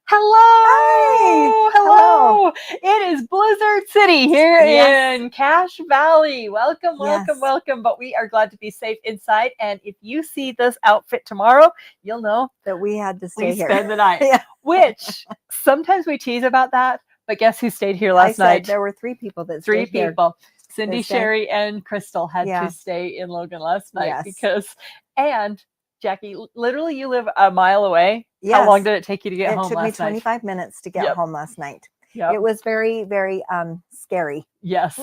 Hello. Hello. It is Blizzard City here in Cache Valley. Welcome. But we are glad to be safe inside. And if you see this outfit tomorrow, you'll know that we had to stay here. Spend the night. Yeah. Which sometimes we tease about that. But guess who stayed here last night? There were 3 people that stayed here. 3 people. Cindy, Sherry, and Crystal had to stay in Logan last night and Jackie, literally you live a mile away. Yes. How long did it take you to get home last night? It took me 25 minutes to get home last night. Yep. It was very, very scary. Yes.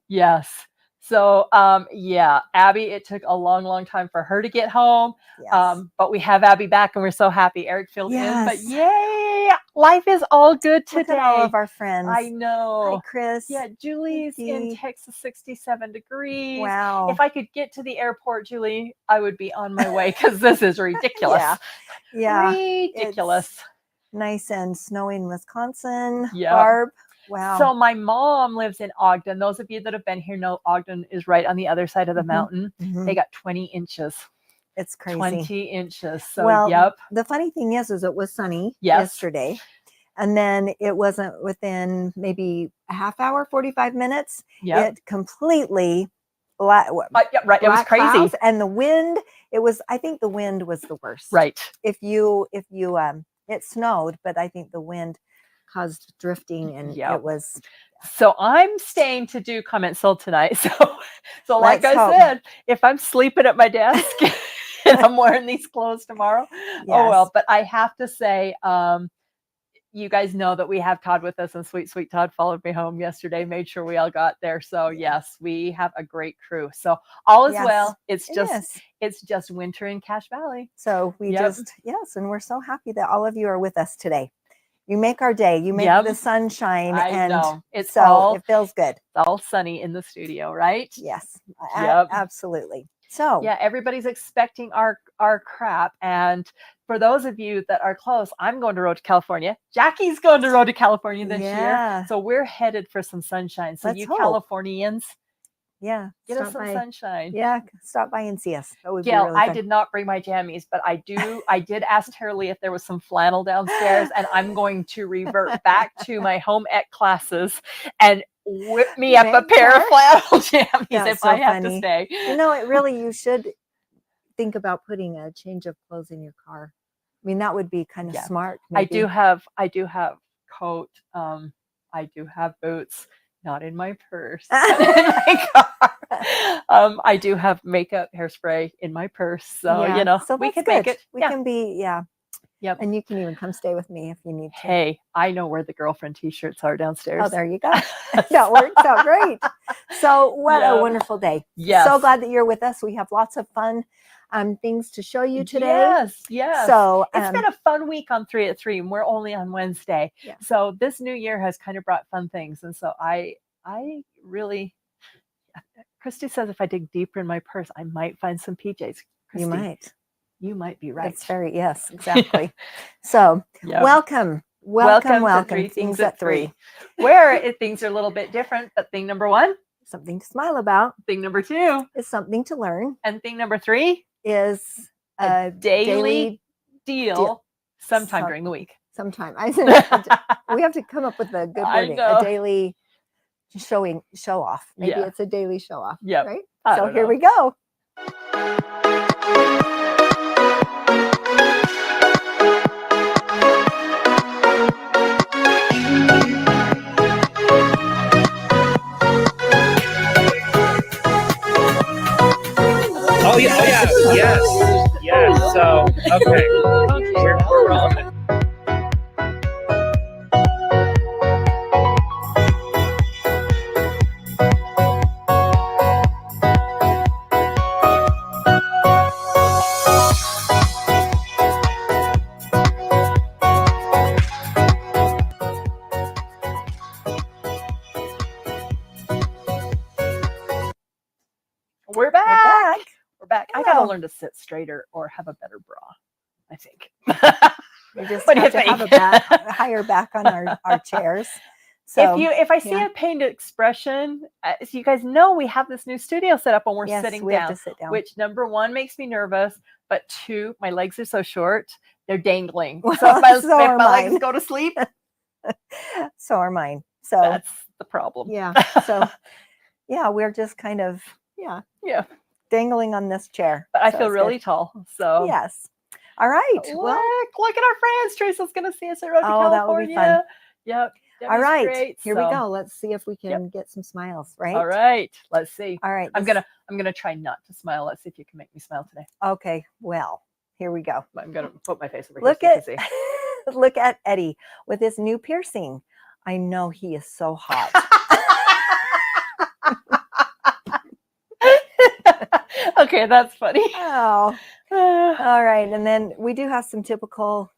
Yes. So, Abby, it took a long, long time for her to get home. Yes. But we have Abby back and we're so happy. Eric filled in, but yay, life is all good today. Look at all of our friends. I know. Hi, Chris. Yeah, Julie's in Texas, 67 degrees. Wow. If I could get to the airport, Julie, I would be on my way because this is ridiculous. Yeah. Ridiculous. It's nice and snowy in Wisconsin. Yeah. Barb. Wow. So my mom lives in Ogden. Those of you that have been here know Ogden is right on the other side of the mountain. Mm-hmm. They got 20 inches. It's crazy. 20 inches. So, the funny thing is it was sunny yesterday. And then it wasn't within maybe a half hour, 45 minutes. It completely it was crazy. Clouds, and the wind, I think the wind was the worst. Right. It snowed, but I think the wind caused drifting and it was. So I'm staying to do comment sold tonight. So like I said, if I'm sleeping at my desk and I'm wearing these clothes tomorrow, oh well. But I have to say, you guys know that we have Todd with us, and sweet Todd followed me home yesterday, made sure we all got there. So yes, we have a great crew. So all is well. It's just winter in Cache Valley. So we and we're so happy that all of you are with us today. You make our day. You make the sunshine. I know. It feels good. It's all sunny in the studio, right? Yes. Absolutely. So everybody's expecting our crap. And for those of you that are close, I'm going to Road to California. Jackie's going to Road to California this year. So we're headed for some sunshine. So you Californians, get us some sunshine. Yeah, stop by and see us. That would be really fun. I did not bring my jammies, but I did ask Tara-Lee if there was some flannel downstairs, and I'm going to revert back to my home ec classes and whip me up a pair of flannel jammies if I have to stay. You should think about putting a change of clothes in your car. I mean, that would be kind of smart. Maybe. I do have coat. I do have boots. Not in my purse. In my car. I do have makeup, hairspray in my purse. So, so we can make it. We can be, Yep. And you can even come stay with me if you need to. Hey, I know where the girlfriend t-shirts are downstairs. Oh, there you go. That works out great. So what a wonderful day. Yes. So glad that you're with us. We have lots of fun things to show you today. Yes. So it's been a fun week on 3 at 3, and we're only on Wednesday. Yeah. So this new year has kind of brought fun things. And so I really, Christy says if I dig deeper in my purse, I might find some PJs. Christy, you might be right. It's yes, exactly. So welcome to 3 Things at 3, where things are a little bit different. But thing number 1, something to smile about. Thing number 2 is something to learn. And thing number 3 is a daily deal sometime during the week. Sometime. We have to come up with a good wording. A daily show off. Maybe it's a daily show off. Yeah. Right? So here we go. Yes. So, okay. We're rolling. We're back. I gotta learn to sit straighter or have a better bra, I think. We just have to have a higher back on our chairs. So if I see a pained expression, so you guys know we have this new studio set up when we're sitting down, have to sit down, which number 1 makes me nervous, but 2, my legs are so short They're dangling. Well, So if my, so if are my legs mine. go to sleep, So are mine. So that's the problem. yeah. So yeah, we're just kind of Yeah. dangling on this chair. But I So feel it's really good. tall. So Yes. All right. Well, look at our friends. Teresa's going to see us at Road to oh, that will California. be fun. Yep. All right. Great. Here we go. Let's see if we can get some smiles, right? All right. Let's see. All right. I'm gonna try not to smile. Let's see if you can make me smile today. Okay. Well, here we go. I'm gonna put my face over Look here. at look at Eddie with his new piercing. I know he is so hot. Okay, that's funny. Oh. All right. And then we do have some typical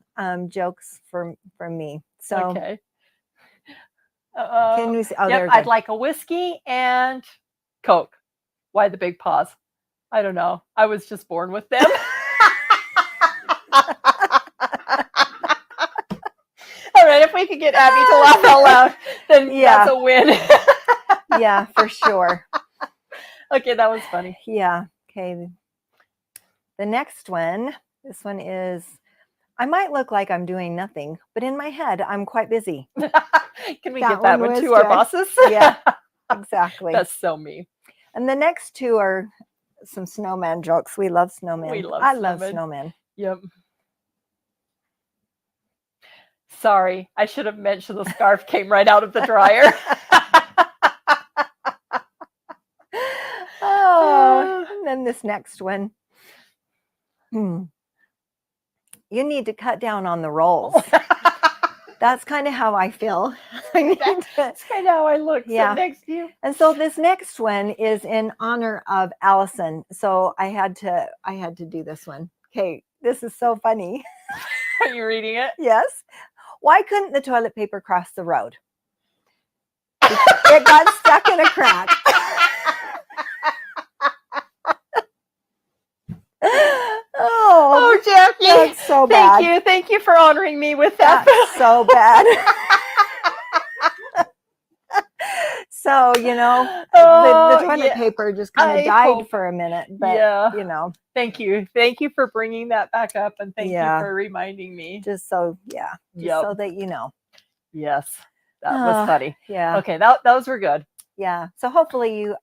jokes from me. So okay. Can we see? Oh, I'd like a whiskey and Coke. Why the big pause? I don't know. I was just born with them. All right, if we could get Abby to laugh out loud, then that's a win. Yeah, for sure. Okay, that was funny. Yeah. Okay. The next one, this one is, I might look like I'm doing nothing, but in my head, I'm quite busy. Can we get that one to our bosses? Yeah, exactly. That's so me. And the next two are some snowman jokes. We love snowmen. I love snowmen. Yep. Sorry, I should have mentioned the scarf came right out of the dryer. Oh, and then this next one. You need to cut down on the rolls. That's kind of how I feel. That's kind of how I look next to you. And so this next one is in honor of Allison. So I had to do this one. Okay, this is so funny. Are you reading it? Yes. Why couldn't the toilet paper cross the road? It got stuck in a crack. Oh, Jacki. That's so bad. Thank you for honoring me with that. That's so bad. So, the toilet paper just kind of died for a minute, but Thank you for bringing that back up, and thank you for reminding me. Just so that you know. Yes, that was funny. Yeah. Okay, those were good. Yeah. So hopefully you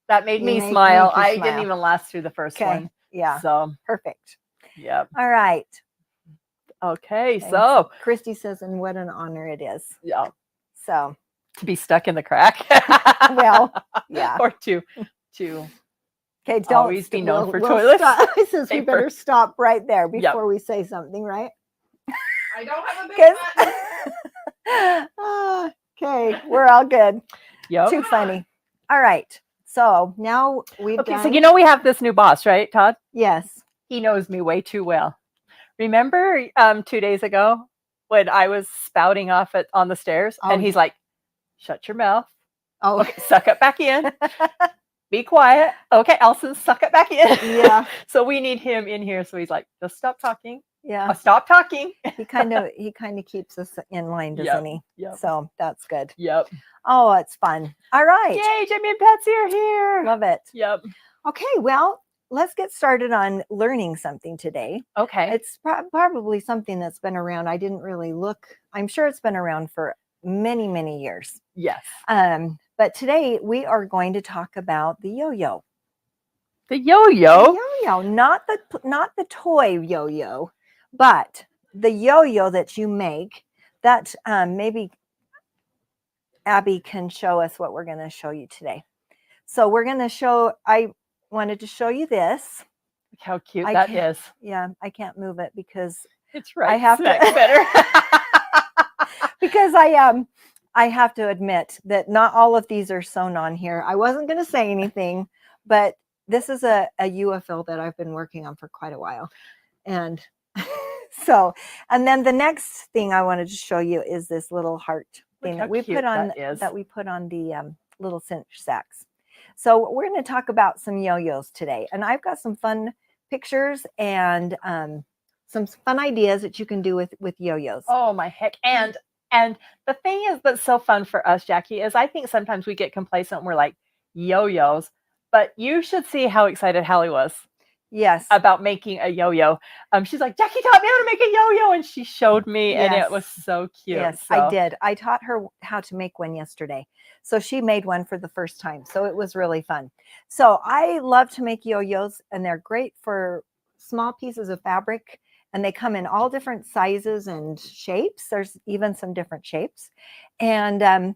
that made me smile. I didn't even last through the first one. Yeah. So perfect. Yep. All right. Okay. So Christy says, and what an honor it is. Yeah. So to be stuck in the crack. Well, yeah. Or to okay, don't always be known for toilets. He says we better stop right there before we say something, right? I don't have a big Okay, we're all good. Yep. Too funny. All right. So now we've done... so we have this new boss, right, Todd? Yes. He knows me way too well. Remember 2 days ago when I was spouting off on the stairs and he's like, shut your mouth. Oh, okay, suck it back in. Be quiet. Okay, Allison, suck it back in. Yeah. So we need him in here. So he's like, just stop talking. Yeah. Stop talking. He kind of keeps us in line, doesn't he? Yep. So that's good. Yep. Oh, it's fun. All right. Yay, Jimmy and Patsy are here. Love it. Yep. Okay, well, let's get started on learning something today. Okay. It's probably something that's been around. I didn't really look. I'm sure it's been around for many, many years. Yes. But today we are going to talk about the yo-yo. The yo-yo? The yo-yo, not the toy yo-yo, but the yo-yo that you make that maybe Abby can show us what we're going to show you today. So we're going to show, I wanted to show you this. Look how cute that is. Yeah, I can't move it because it's right. I have to better. because I have to admit that not all of these are sewn on here. I wasn't going to say anything, but this is a UFO that I've been working on for quite a while. And so, and then the next thing I wanted to show you is this little heart thing that we put on the little cinch sacks. So we're going to talk about some yo-yos today, and I've got some fun pictures and some fun ideas that you can do with yo-yos. Oh my heck. And the thing is that's so fun for us, Jacki, is I think sometimes we get complacent and we're like yo-yos, but you should see how excited Hallie was. Yes. about making a yo-yo. She's like, Jacki taught me how to make a yo-yo, and she showed me, and it was so cute. Yes, so. I did. I taught her how to make one yesterday. So she made one for the first time. So it was really fun. So I love to make yo-yos, and they're great for small pieces of fabric, and they come in all different sizes and shapes. There's even some different shapes. And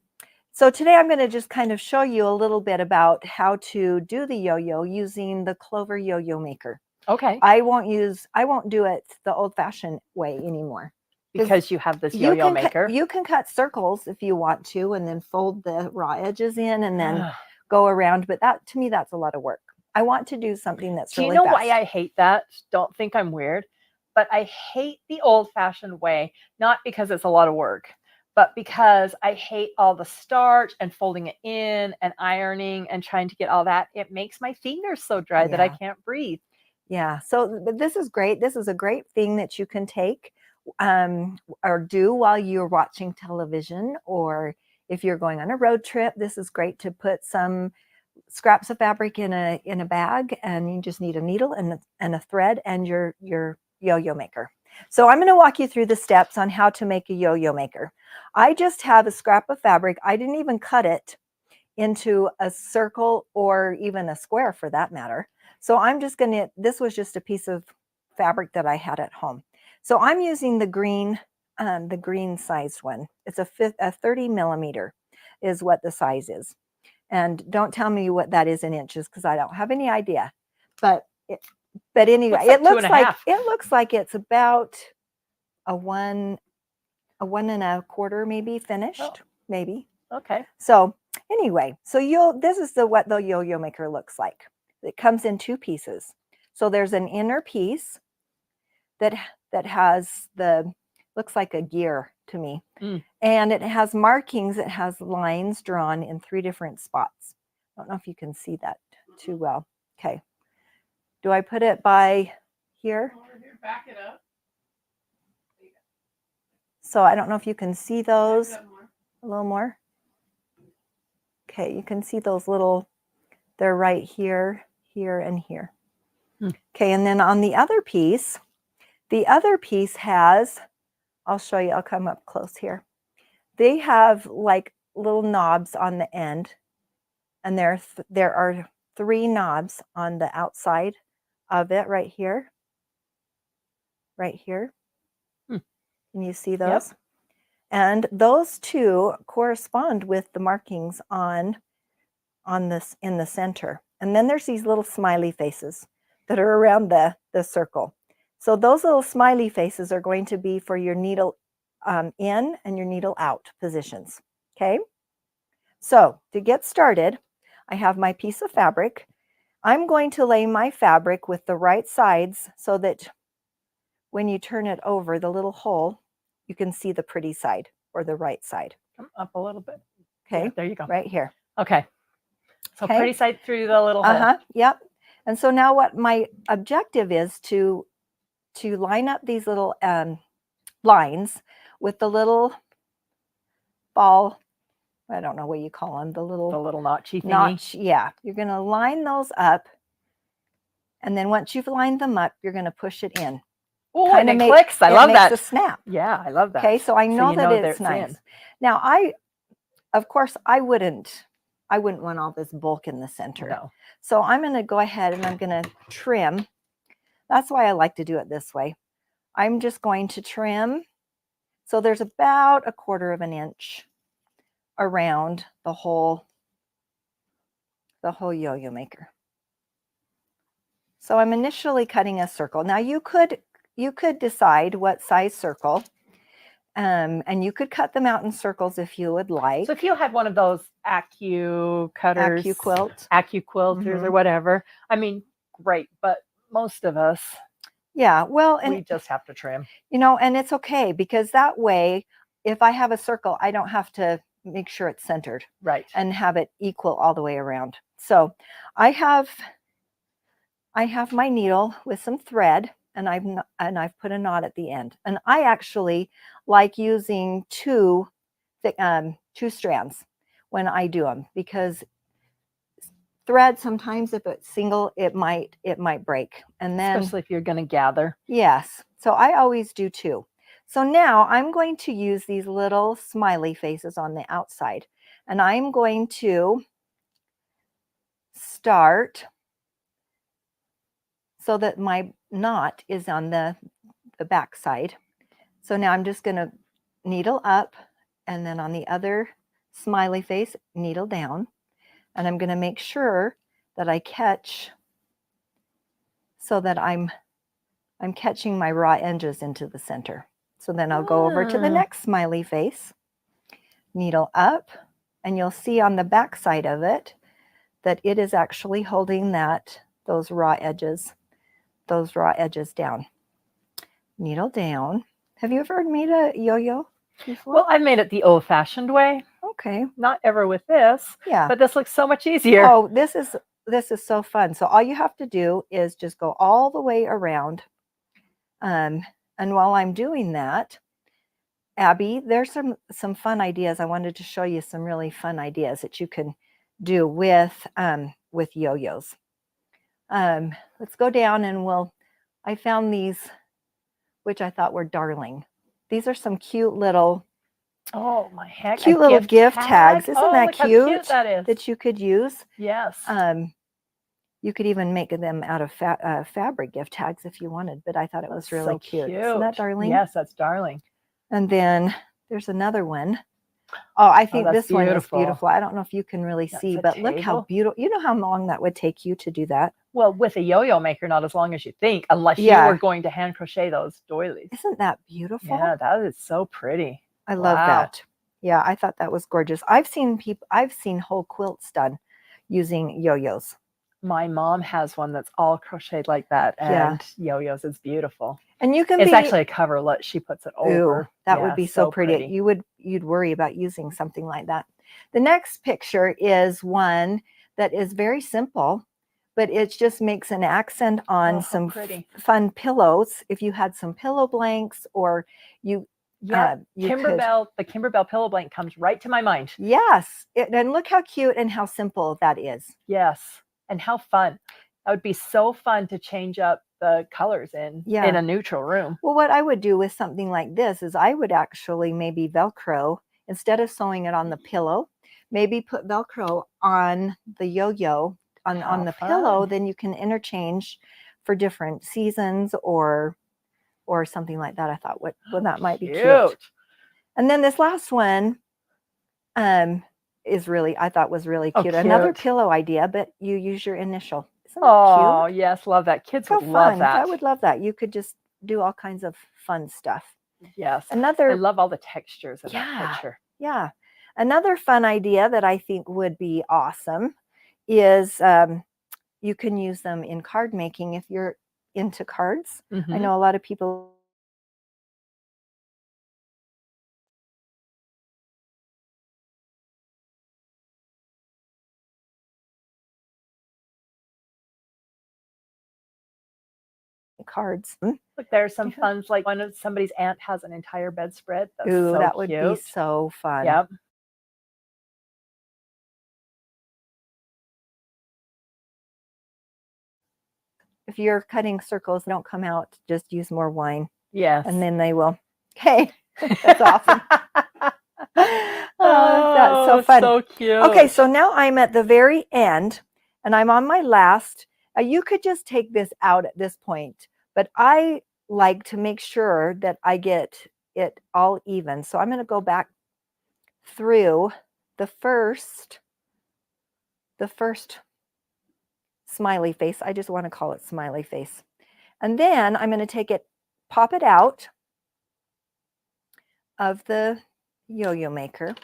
so today I'm going to just kind of show you a little bit about how to do the yo-yo using the Clover yo-yo maker. Okay. I won't do it the old-fashioned way anymore. Because you have this yo-yo maker. You can cut circles if you want to, and then fold the raw edges in and then go around. But that, to me, that's a lot of work. I want to do something that's really fast. Do you know why I hate that? Don't think I'm weird, but I hate the old-fashioned way, not because it's a lot of work, but because I hate all the starch and folding it in and ironing and trying to get all that. It makes my fingers so dry that I can't breathe. Yeah. So but this is great. This is a great thing that you can take or do while you're watching television, or if you're going on a road trip. This is great to put some scraps of fabric in a bag, and you just need a needle and a thread and your yo-yo maker. So I'm going to walk you through the steps on how to make a yo-yo maker. I just have a scrap of fabric. I didn't even cut it into a circle or even a square for that matter. So I'm just going to, this was just a piece of fabric that I had at home. So I'm using the green sized one. It's a 30 millimeter is what the size is. And don't tell me what that is in inches, because I don't have any idea. But anyway, it looks like it's about a 1 1.25 maybe finished, maybe. Okay. So anyway, so this is what the yo-yo maker looks like. It comes in 2 pieces. So there's an inner piece that has looks like a gear to me. And it has markings. It has lines drawn in 3 different spots. I don't know if you can see that too well. Okay. Do I put it by here? Over here, back it up. So I don't know if you can see those A little more. Okay, you can see those they're right here, here, and here. Okay, and then on the other piece has, I'll show you, I'll come up close here. They have like little knobs on the end, and there are 3 knobs on the outside of it right here. Right here. Can you see those? Yep. And those 2 correspond with the markings on this in the center. And then there's these little smiley faces that are around the circle. So those little smiley faces are going to be for your needle in and your needle out positions. Okay. So to get started, I have my piece of fabric. I'm going to lay my fabric with the right sides so that when you turn it over, the little hole, you can see the pretty side or the right side. Come up a little bit. Okay. Yeah, there you go. Right here. Okay. So pretty side through the little hole. Yep. And so now what my objective is to line up these little lines with the little ball, I don't know what you call them, the little notchy thingy. Notch, yeah. You're going to line those up, and then once you've lined them up, you're going to push it in. Oh, and it clicks. I love that. It makes a snap. Yeah, I love that. Okay, so I know that it's nice. Now, of course, I wouldn't want all this bulk in the center. No. So I'm going to go ahead and I'm going to trim. That's why I like to do it this way. I'm just going to trim. So there's about 1/4 of an inch around the whole yo-yo maker. So I'm initially cutting a circle. Now you could decide what size circle, and you could cut them out in circles if you would like. So if you had one of those AccuQuilters or whatever, I mean, great, but most of us, yeah, well, and we just have to trim. And it's okay, because that way, if I have a circle, I don't have to make sure it's centered, right, and have it equal all the way around. So I have my needle with some thread, and I've put a knot at the end. And I actually like using two strands when I do them, because thread, sometimes if it's single, it might break. And then, especially if you're going to gather. Yes. So I always do 2. So now I'm going to use these little smiley faces on the outside, and I'm going to start so that my knot is on the back side. So now I'm just going to needle up, and then on the other smiley face, needle down, and I'm going to make sure that I catch so that I'm catching my raw edges into the center. So then I'll go over to the next smiley face, needle up, and you'll see on the back side of it that it is actually holding those raw edges down. Needle down. Have you ever made a yo-yo before? Well, I've made it the old-fashioned way. Okay. Not ever with this. Yeah. But this looks so much easier. Oh, this is so fun. So all you have to do is just go all the way around. And while I'm doing that, Abby, there's some fun ideas. I wanted to show you some really fun ideas that you can do with yo-yos. Let's go down and I found these, which I thought were darling. These are some cute little, oh my heck, cute little gift tags. Isn't that look how cute? That is. That you could use. Yes. You could even make them out of fabric gift tags if you wanted, but I thought it was really so cute. Isn't that darling? Yes, that's darling. And then there's another one. Oh, I think this one is beautiful. I don't know if you can really see, but look how beautiful. You know how long that would take you to do that? Well, with a yo-yo maker, not as long as you think, unless you were going to hand crochet those doilies. Isn't that beautiful? Yeah, that is so pretty. I love that. Yeah, I thought that was gorgeous. I've seen whole quilts done using yo-yos. My mom has one that's all crocheted like that, and yo-yos. It's beautiful. And you can. It's actually a coverlet. She puts it over. Ooh, that would be so pretty. You'd worry about using something like that. The next picture is one that is very simple, but it just makes an accent on some fun pillows. If you had some pillow blanks, or the Kimberbell pillow blanket comes right to my mind. Yes, and look how cute and how simple that is. Yes, and how fun. That would be so fun to change up the colors in a neutral room. Well, what I would do with something like this is I would actually maybe Velcro, instead of sewing it on the pillow, maybe put Velcro on the yo-yo on the pillow. Then you can interchange for different seasons or something like that. I thought that might be cute. And then this last one I thought was really cute. Another pillow idea, but you use your initial. Isn't that cute? Oh, yes, love that. Kids would love that. I would love that. You could just do all kinds of fun stuff. Yes. I love all the textures of that picture. Yeah. Another fun idea that I think would be awesome is you can use them in card making if you're into cards. I know a lot of people cards. Look, there's some fun, like one of somebody's aunt has an entire bedspread. That's Ooh, so that would cute. be so fun. Yep. If you're cutting circles, don't come out. Just use more wine. Yes. And then they will. Okay. That's awesome. That's so fun. So cute. Okay, so now I'm at the very end and I'm on my last. You could just take this out at this point, but I like to make sure that I get it all even. So I'm going to go back through the first smiley face. I just want to call it smiley face. And then I'm going to take it, pop it out of the yo-yo maker.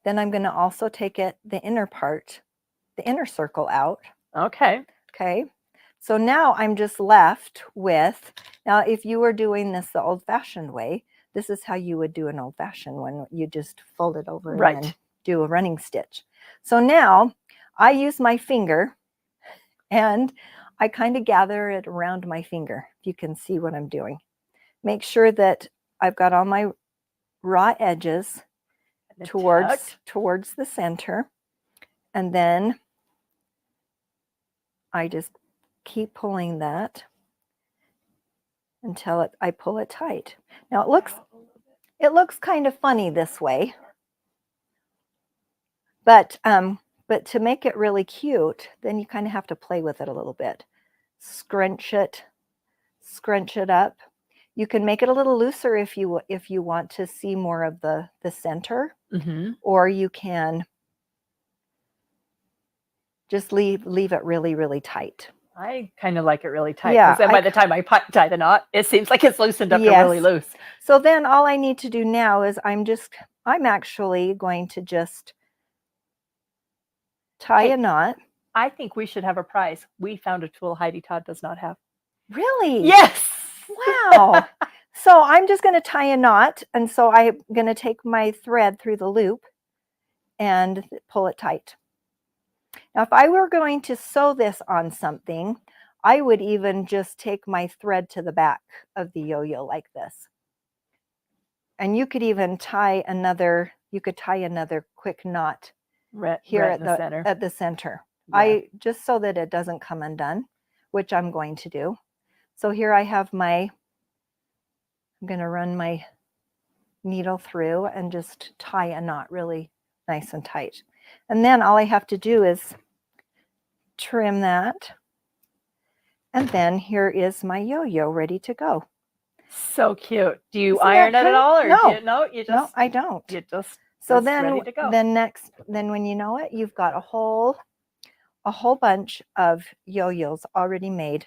Then I'm going to also take it, the inner circle out. Okay. Okay. So now I'm just left with, now if you were doing this the old-fashioned way, this is how you would do an old-fashioned one. You just fold it over and then do a running stitch. So now I use my finger and I kind of gather it around my finger. If you can see what I'm doing. Make sure that I've got all my raw edges towards the center, and then I just keep pulling that until I pull it tight. Now it looks kind of funny this way, but to make it really cute, then you kind of have to play with it a little bit. Scrunch it up. You can make it a little looser if you want to see more of the center, or you can just leave it really, really tight. I kind of like it really tight, because then by the time I tie the knot, it seems like it's loosened up to really loose. So then all I need to do now is I'm actually going to just tie a knot. I think we should have a prize. We found a tool Heidi Todd does not have. Really? Yes. Wow. So I'm just going to tie a knot. And so I'm going to take my thread through the loop and pull it tight. Now, if I were going to sew this on something, I would even just take my thread to the back of the yo-yo like this. And you could even tie another quick knot here at the center. Yeah. Just so that it doesn't come undone, which I'm going to do. So here I have I'm going to run my needle through and just tie a knot really nice and tight. And then all I have to do is trim that. And then here is my yo-yo ready to go. So cute. Do you iron it at all? Or no. No, I don't. You just so then ready to go. Then when you know it, you've got a whole bunch of yo-yos already made,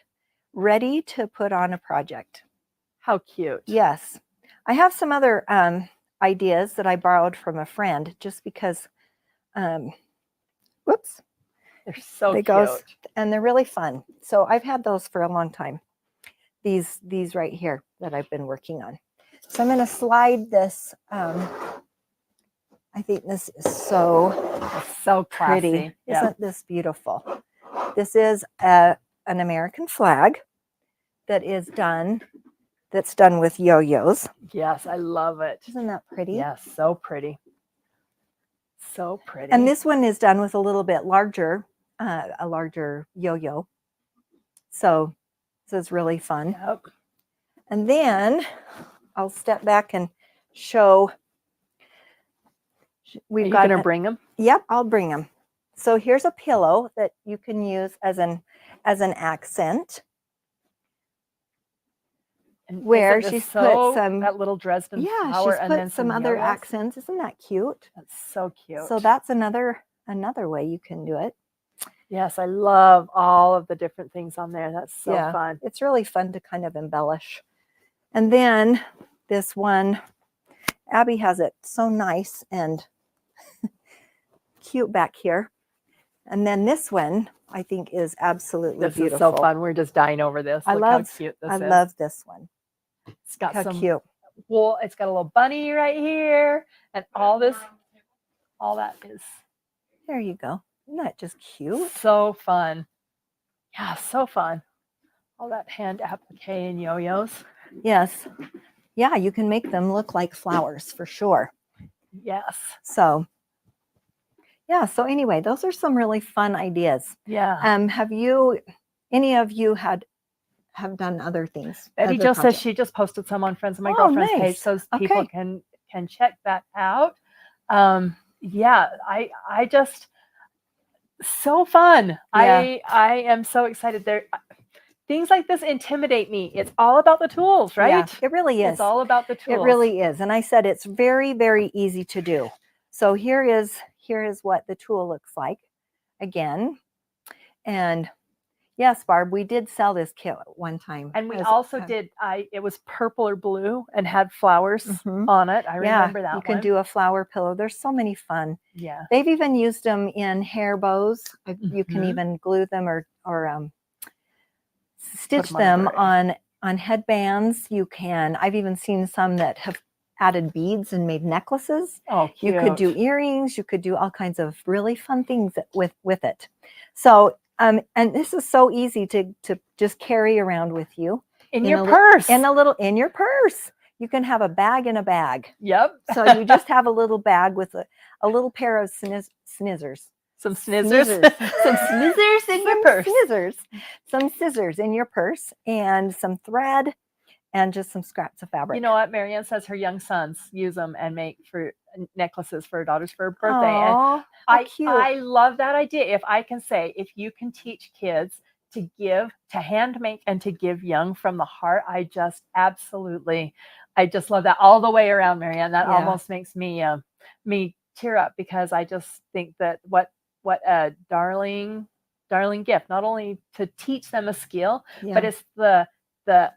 ready to put on a project. How cute. Yes. I have some other ideas that I borrowed from a friend, just because whoops. They're so cute. And they're really fun. So I've had those for a long time. These right here that I've been working on. So I'm going to slide this. I think this is so pretty. Yeah. Isn't this beautiful? This is an American flag that's done with yo-yos. Yes, I love it. Isn't that pretty? Yes, so pretty. So pretty. And this one is done with a little bit larger, a larger yo-yo. So this is really fun. Yep. And then I'll step back and show. Are you going to bring them? Yep, I'll bring them. So here's a pillow that you can use as an accent. And where she's put some that little Dresden flower, she's put some other accents. Isn't that cute? That's so cute. So that's another way you can do it. Yes, I love all of the different things on there. That's so fun. It's really fun to kind of embellish. And then this one, Abby has it so nice and cute back here. And then this one, I think, is absolutely beautiful. This is so fun. We're just dying over this. Look how cute this is. I love this one. It's got how cute. Well, it's got a little bunny right here, and all that is. There you go. Isn't that just cute? So fun. Yeah, so fun. All that hand applique and yo-yos. Yes. Yeah, you can make them look like flowers for sure. Yes. So, yeah. So anyway, those are some really fun ideas. Yeah. Have any of you have done other things? Betty Jo says she just posted some on Friends of My Girlfriend's page, so people can check that out. Yeah, I just so fun. Yeah. I am so excited. Things like this intimidate me. It's all about the tools, right? Yeah, it really is. It's all about the tools. It really is. And I said it's very, very easy to do. So here is what the tool looks like again. And yes, Barb, we did sell this kit one time. And we also did, it was purple or blue and had flowers on it. I remember that one. You can do a flower pillow. There's so many fun. Yeah. They've even used them in hair bows. You can even glue them or stitch them on headbands. I've even seen some that have added beads and made necklaces. Oh, cute. You could do earrings. You could do all kinds of really fun things with it. So, and this is so easy to just carry around with you. In your purse. In your purse. You can have a bag in a bag. Yep. So you just have a little bag with a little pair of scissors. Some snizzers. Some snizzers in your purse. Some scissors in your purse, and some thread, and just some scraps of fabric. You know what? Marianne says her young sons use them and make for necklaces for her daughters for her birthday. Aww, and cute. I love that idea. If I can say, if you can teach kids to give, to hand make, and to give young from the heart, I just love that all the way around, Marianne. That almost makes me tear up, because I just think that what a darling gift, not only to teach them a skill, but it's the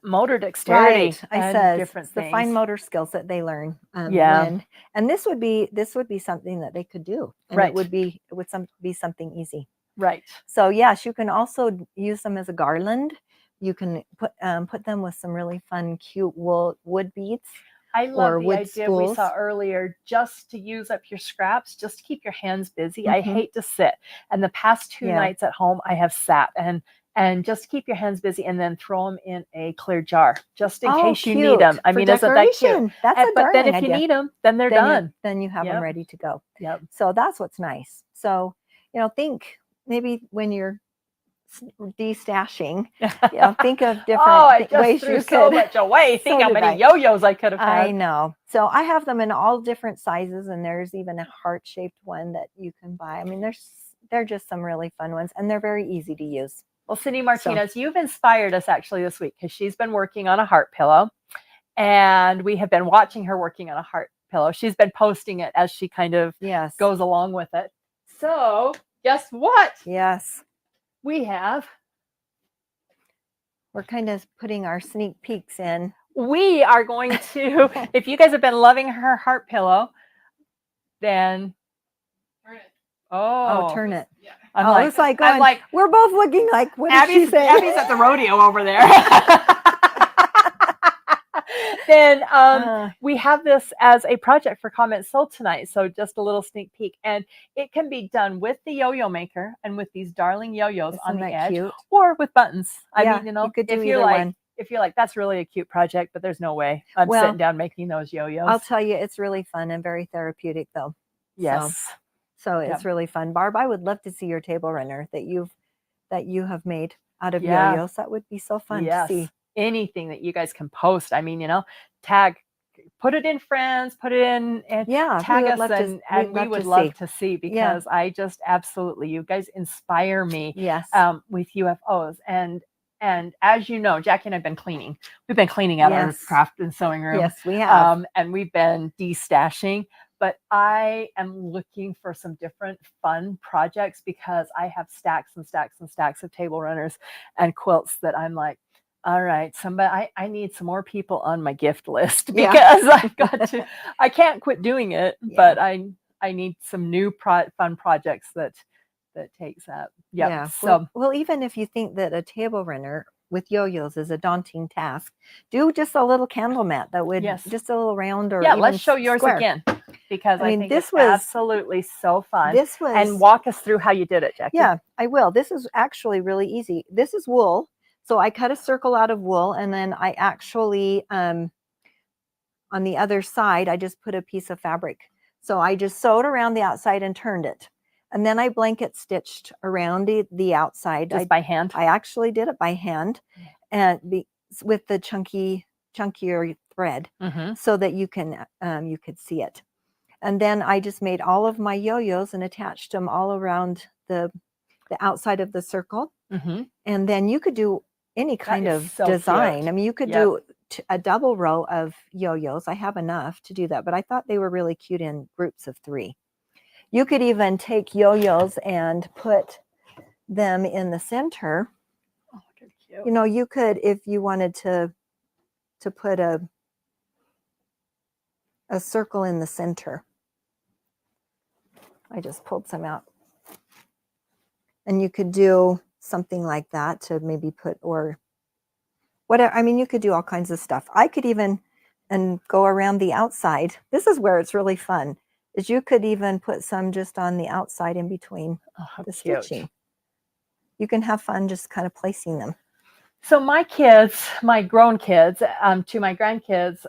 motor dexterity. Right. I and said different the things. fine motor skills that they learn. And this would be something that they could do. And right. It would be something easy. Right. So yes, you can also use them as a garland. You can put them with some really fun, cute wood beads. I love the idea spools. We saw earlier, just to use up your scraps, just to keep your hands busy. I hate to sit. And the past 2 nights at home, I have sat and just keep your hands busy, and then throw them in a clear jar, just in case you need them. I mean, isn't that cute? That's but then if you need them, then they're done. Then you have them ready to go. Yep. So that's what's nice. So, think maybe when you're destashing, think of different ways you could. So much away. Think how many yo-yos I could have had. I know. So I have them in all different sizes, and there's even a heart-shaped one that you can buy. I mean, they're just some really fun ones, and they're very easy to use. Well, Cindy Martinez, you've inspired us actually this week, because she's been working on a heart pillow, and we have been watching her working on a heart pillow. She's been posting it as she kind of goes along with it. So guess what? Yes. We're kind of putting our sneak peeks in. We are going to, if you guys have been loving her heart pillow, then Turn it. Turn it. Yeah. It's like we're both looking like, what did she say? Abby's at the rodeo over there. Then we have this as a project for Comment Sold tonight. So just a little sneak peek. And it can be done with the yo-yo maker and with these darling yo-yos on the edge, or with buttons. I mean, you could do either one. If you're like, that's really a cute project, but there's no way I'm sitting down making those yo-yos. I'll tell you, it's really fun and very therapeutic, though. Yes. So it's really fun. Barb, I would love to see your table runner that you have made out of yo-yos. That would be so fun to see. Anything that you guys can post. I mean, tag, put it in friends, put it in, and tag us, and we would love to see, because I just absolutely, you guys inspire me. Yes. With UFOs. And as you know, Jackie and I've been cleaning. We've been cleaning out our craft and sewing room. Yes, we have. And we've been destashing. But I am looking for some different fun projects, because I have stacks and stacks and stacks of table runners and quilts that I'm like, all right, I need some more people on my gift list, because I can't quit doing it, but I need some new fun projects that takes that. Yep. Yeah. So, well, even if you think that a table runner with yo-yos is a daunting task, do just a little candle mat that would just a little round, or let's show yours again, because I think this was absolutely so fun. And walk us through how you did it, Jackie. Yeah, I will. This is actually really easy. This is wool. So I cut a circle out of wool, and then I actually, on the other side, I just put a piece of fabric. So I just sewed around the outside and turned it. And then I blanket stitched around the outside. Just by hand? I actually did it by hand, and with the chunkier thread, so that you could see it. And then I just made all of my yo-yos and attached them all around the outside of the circle. And then you could do any kind of design. Cute. I mean, you could do a double row of yo-yos. I have enough to do that, but I thought they were really cute in groups of 3. You could even take yo-yos and put them in the center. Oh, they're cute. You could, if you wanted to put a circle in the center. I just pulled some out. And you could do something like that to maybe put, or whatever. I mean, you could do all kinds of stuff. I could even go around the outside. This is where it's really fun, is you could even put some just on the outside in between the stitching. You can have fun just kind of placing them. So my kids, my grown kids, to my grandkids,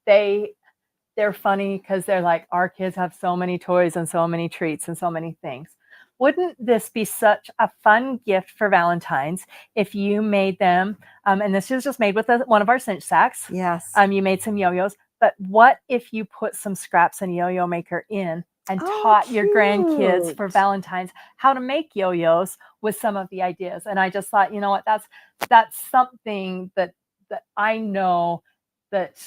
they're funny, because they're like, our kids have so many toys and so many treats and so many things. wouldn't this be such a fun gift for Valentine's if you made them, and this is just made with one of our cinch sacks. Yes. You made some yo-yos, but what if you put some scraps and yo-yo maker in and taught your grandkids for Valentine's how to make yo-yos with some of the ideas? And I just thought, you know what, that's something that I know that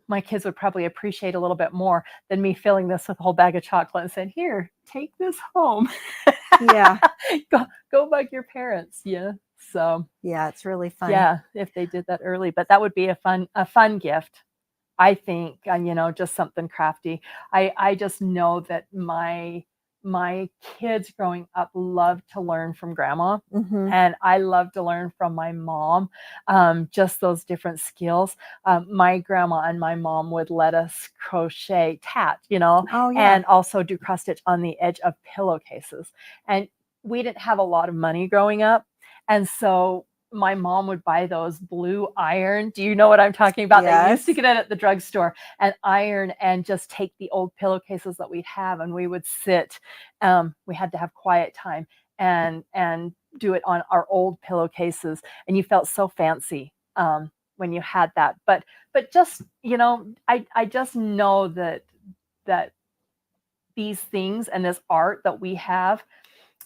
my kids would probably appreciate a little bit more than me filling this with a whole bag of chocolate and saying, here, take this home. Yeah. go bug your parents. Yeah. So yeah, it's really fun. Yeah, if they did that early, but that would be a fun gift, I think. You know, just something crafty. I just know that my kids growing up loved to learn from grandma, and I love to learn from my mom, just those different skills. My grandma and my mom would let us crochet tat, you know, and also do cross stitch on the edge of pillowcases. And we didn't have a lot of money growing up. And so my mom would buy those blue iron. Do you know what I'm talking about? Yes. They used to get it at the drugstore, and iron, and just take the old pillowcases that we'd have, and we would sit. We had to have quiet time and do it on our old pillowcases, and you felt so fancy when you had that. But just, you know, I just know that these things and this art that we have.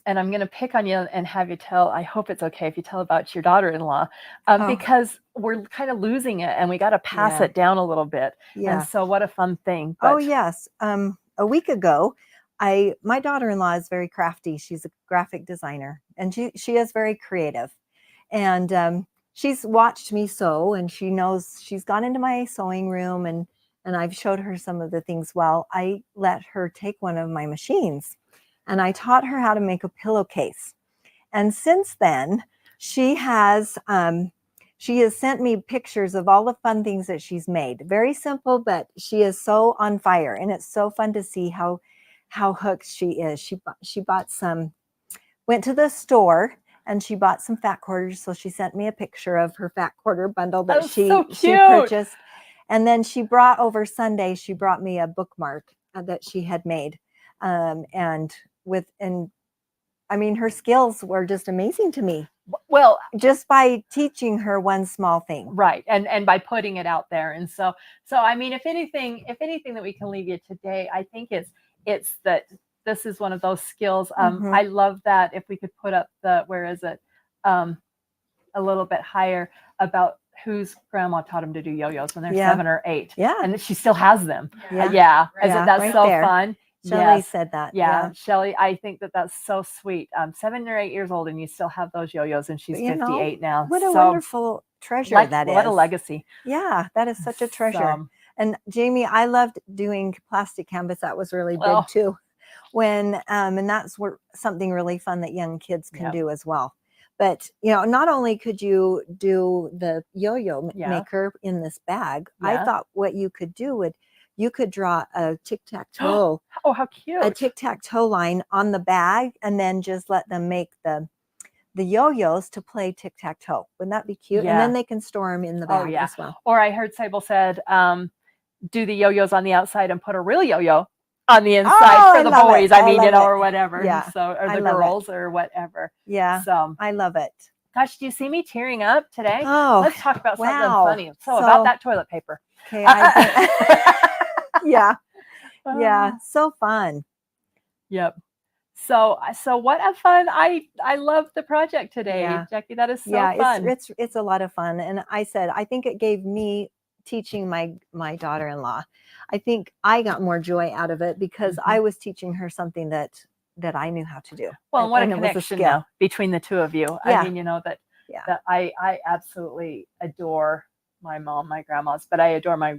And I'm going to pick on you and have you tell, I hope it's okay if you tell about your daughter-in-law, because we're kind of losing it and we got to pass it down a little bit. Yeah. And so what a fun thing. But, yes. A week ago, my daughter-in-law is very crafty. She's a graphic designer, and she is very creative. And she's watched me sew, and she knows, she's gone into my sewing room, and I've showed her some of the things. Well, I let her take one of my machines, and I taught her how to make a pillowcase. And since then, she has sent me pictures of all the fun things that she's made. Very simple, but she is so on fire, and it's so fun to see how hooked she is. She bought some, went to the store, and she bought some fat quarters. So she sent me a picture of her fat quarter bundle that she purchased. And then she brought over Sunday, she brought me a bookmark that she had made. And I mean, her skills were just amazing to me. Well, just by teaching her one small thing. Right. And by putting it out there. And so I mean, if anything that we can leave you today, I think it's that this is one of those skills. I love that if we could put up where is it? A little bit higher, about whose grandma taught him to do yo-yos when they're 7 or 8. Yeah. And she still has them. Yeah. That's right, so there. Fun. Shelley said that. Yeah. Shelley, I think that's so sweet. 7 or 8 years old, and you still have those yo-yos, and she's 58 now. What a wonderful treasure that is. What a legacy. Yeah, that is such a treasure. And Jamie, I loved doing plastic canvas. That was really big too. And that's something really fun that young kids can do as well. But, you know, not only could you do the yo-yo maker in this bag, I thought what you could do you could draw a tic-tac-toe. Oh, how cute. A tic-tac-toe line on the bag, and then just let them make the yo-yos to play tic-tac-toe. Wouldn't that be cute? Yeah. And then they can store them in the bag as well. Or I heard Sable said, do the yo-yos on the outside and put a real yo-yo on the inside for the boys. I mean, you know, or whatever. Yeah. So, or the girls or whatever. Yeah. So I love it. Gosh, do you see me tearing up today? Oh, let's talk about something funny. So about that toilet paper. Okay. Yeah. So fun. Yep. So what a fun, I love the project today, Jacki. That is so fun. It's a lot of fun. And I think it gave me teaching my daughter-in-law. I think I got more joy out of it because I was teaching her something that I knew how to do. Well, and what a connection now between the two of you. I mean, you know, that I absolutely adore my mom, my grandmas, but I adore my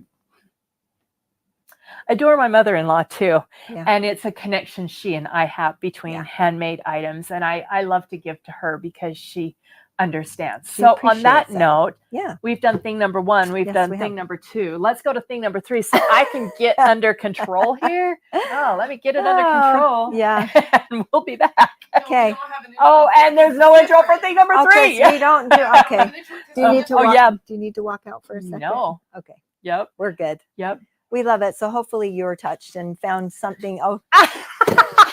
mother-in-law too. Yeah. And it's a connection she and I have between handmade items. And I love to give to her because she understands. So on that note, we've done thing number 1. We've done thing number 2. Let's go to thing number 3 so I can get under control here. Oh, let me get it under control. Yeah. And we'll be back. Okay. Oh, and there's no intro for thing number 3. Okay, so we don't do, okay. Do you need to walk, do you need to walk out for a second? No. Okay. Yep. We're good. Yep. We love it. So hopefully you were touched and found something. Oh,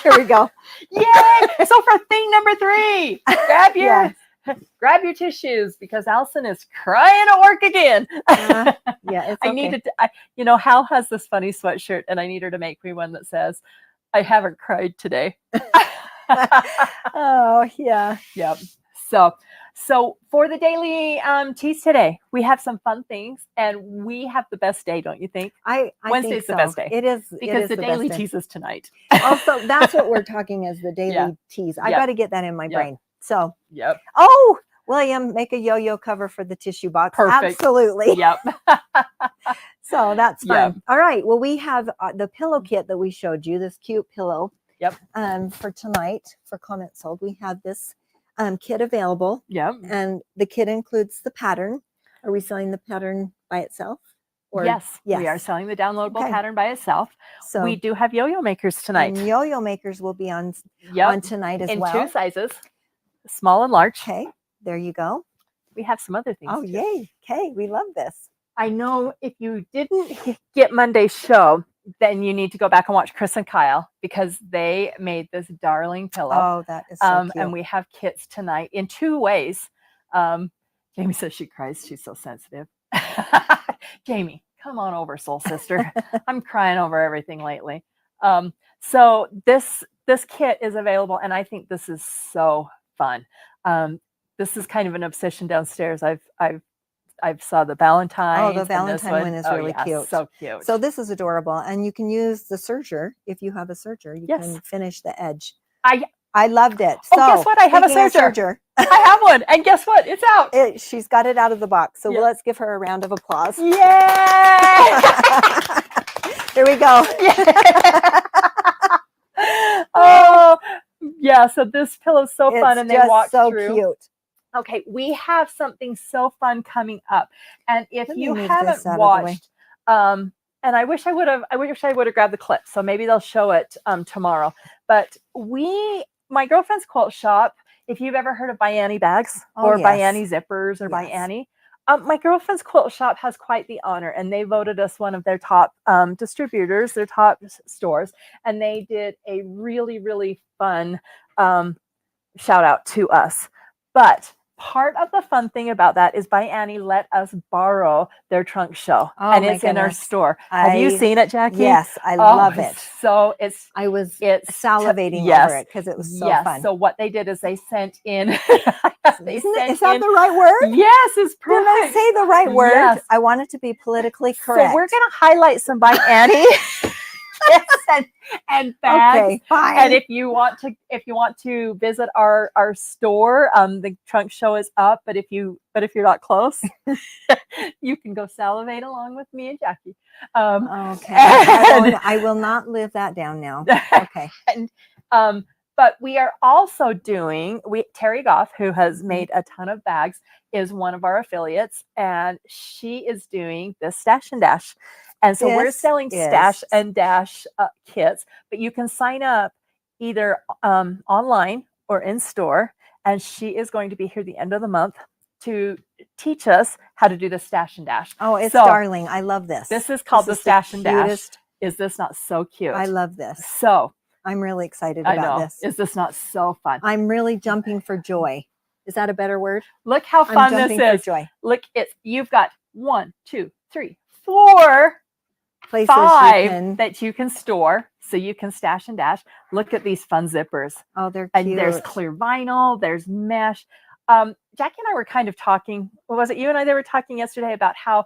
Here we go. Yay! So for thing number 3, grab your Yes. grab your tissues because Allison is crying at work again. Yeah, it's I okay. needed to, Hal has this funny sweatshirt and I need her to make me one that says, I haven't cried today. Oh, yeah. Yep. So for the daily tease today, we have some fun things and we have the best day, don't you think? I Wednesday's think the so. best day. It is Because the daily best day. tease is tonight. Also, that's what we're talking as the daily tease. I Yep. got to get that in my Yep. brain. So, Yep. oh, William, make a yo-yo cover for the tissue box. Perfect. Absolutely. Yep. So that's fun. Yep. All right. Well, we have the pillow kit that we showed you, this cute pillow. Yep. For tonight, for comment sold, we have this kit available. Yep. And the kit includes the pattern. Are we selling the pattern by itself? Or, yes, we are selling the downloadable pattern by itself. So we do have yo-yo makers tonight. And yo-yo makers will be on tonight as well. In 2 sizes, small and large. Okay, there you go. We have some other things. Oh, too. yay. Okay, we love this. I know if you didn't get Monday's show, then you need to go back and watch Chris and Kyle because they made this darling pillow. Oh, that is so cute. And we have kits tonight in 2 ways. Jamie says she cries. She's so sensitive. Jamie, come on over, soul sister. I'm crying over everything lately. So this kit is available, and I think this is so fun. This is kind of an obsession downstairs. I've saw the Valentine. Oh, the Valentine one is really cute. So cute. So this is adorable, and you can use the serger if you have a serger. You can finish the edge. I loved it. Oh, so, guess what? I have a serger. I have one, and guess what? It's out. She's got it out of the box. So let's give her a round of applause. Yay! Here we go. Oh, yeah. So this pillow's so fun, and they walk so through. Cute. Okay, we have something so fun coming up, and if you move haven't this out of the watched, and I wish I would have grabbed the clip. So maybe they'll show it tomorrow. But my girlfriend's quilt shop. If you've ever heard of By Annie bags or By Annie zippers or By Annie, my girlfriend's quilt shop has quite the honor, and they voted us one of their top distributors, their top stores, and they did a really, really fun shout out to us. But part of the fun thing about that is By Annie let us borrow their trunk show, and it's in our store. Have you seen it, Jackie? Yes, I love it. So I was salivating over it because it was so fun. So what they did is they sent in. Is that the right word? Yes, it's perfect. Did I say the right word? Yes. I want it to be politically correct. So we're going to highlight some By Annie. and bags. Okay, fine. And if you want to visit our store, the trunk show is up. But if you're not close, you can go salivate along with me and Jackie. Okay, I will not live that down now. Okay, and but we are also doing. Terry Goff, who has made a ton of bags, is one of our affiliates, and she is doing this Stash and Dash. And so we're selling Stash and Dash kits, but you can sign up either online or in store. And she is going to be here the end of the month to teach us how to do the Stash and Dash. Oh, it's darling. I love this. This is called the Stash and Dash. Is this not so cute? I love this. So I'm really excited about this. Is this not so fun? I'm really jumping for joy. Is that a better word? Look how fun this is. For joy. Look, you've got 1, 2, 3, 4 places 5 that you can store, so you can stash and dash. Look at these fun zippers. Oh, they're cute. And there's clear vinyl, there's mesh. Jackie and I were kind of talking. Was it you and I that were talking yesterday about how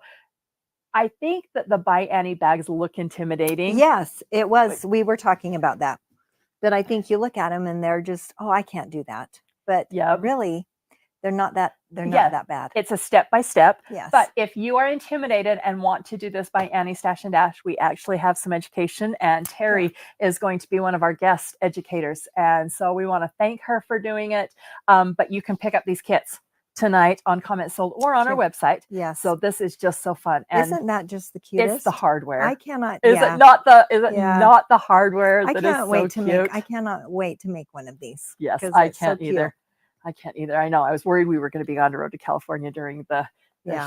I think that the By Annie bags look intimidating? Yes, it was. We were talking about that. That I think you look at them and they're just, oh, I can't do that. But really, they're not that bad. It's a step by step. Yes. But if you are intimidated and want to do this By Annie Stash and Dash, we actually have some education, and Terry is going to be one of our guest educators. And so we want to thank her for doing it. But you can pick up these kits tonight on Comment Sold or on our website. Yes. So this is just so fun. And isn't that just the cutest? It's the hardware. I cannot. Is it not the hardware that is so cute? I cannot wait to make one of these. Yes, I can't either. I can't either. I know. I was worried we were going to be on the road to California during the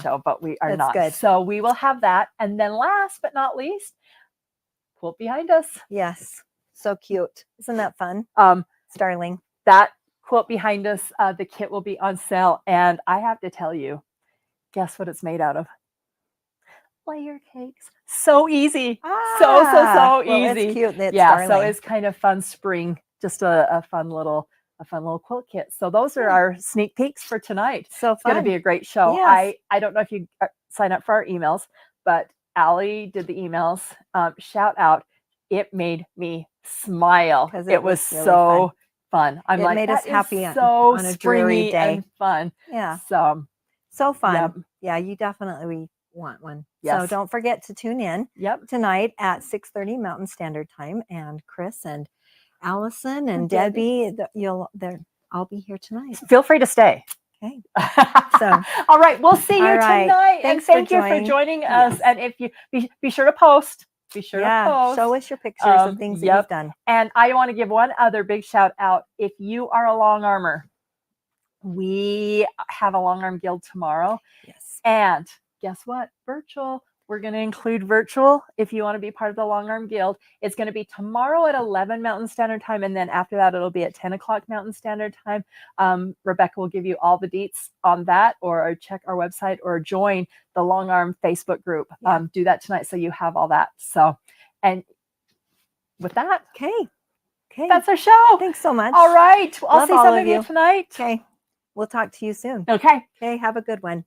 show, but we are not. Good. So we will have that. And then last but not least, quilt behind us. Yes. So cute. Isn't that fun? Starling. That quilt behind us, the kit will be on sale. And I have to tell you, guess what it's made out of? Layer cakes. So easy. So easy. It's cute. It's yeah. Starling. So it's kind of fun spring, just a fun little quilt kit. So those are our sneak peeks for tonight. So it's going to be a great show. Yes. I don't know if you sign up for our emails, but Allie did the emails. Shout out. It made me smile. It was really so fun. I'm like, made us happy so on a dreary day. And fun. Yeah. So fun. Yep. Yeah, you definitely want one. Yes. So don't forget to tune in tonight at 6:30 Mountain Standard Time. And Chris and Allison and Debbie, I'll be here tonight. Feel free to stay. Okay. So all right, we'll see you tonight. Thanks and thank you for joining us. And if you be sure to post. Be sure to post. Show us your pictures of things that you've done. And I want to give one other big shout out. If you are a long armor, we have a long arm guild tomorrow. Yes. And guess what? Virtual. We're going to include virtual if you want to be part of the Long Arm Guild. It's going to be tomorrow at 11 Mountain Standard Time. And then after that, it'll be at 10 o'clock Mountain Standard Time. Rebecca will give you all the deets on that, or check our website or join the Long Arm Facebook group. Do that tonight so you have all that. So, and with that, okay, that's our show. Thanks so much. All right. I'll see some of you tonight. Okay. We'll talk to you soon. Okay. Okay. Have a good one.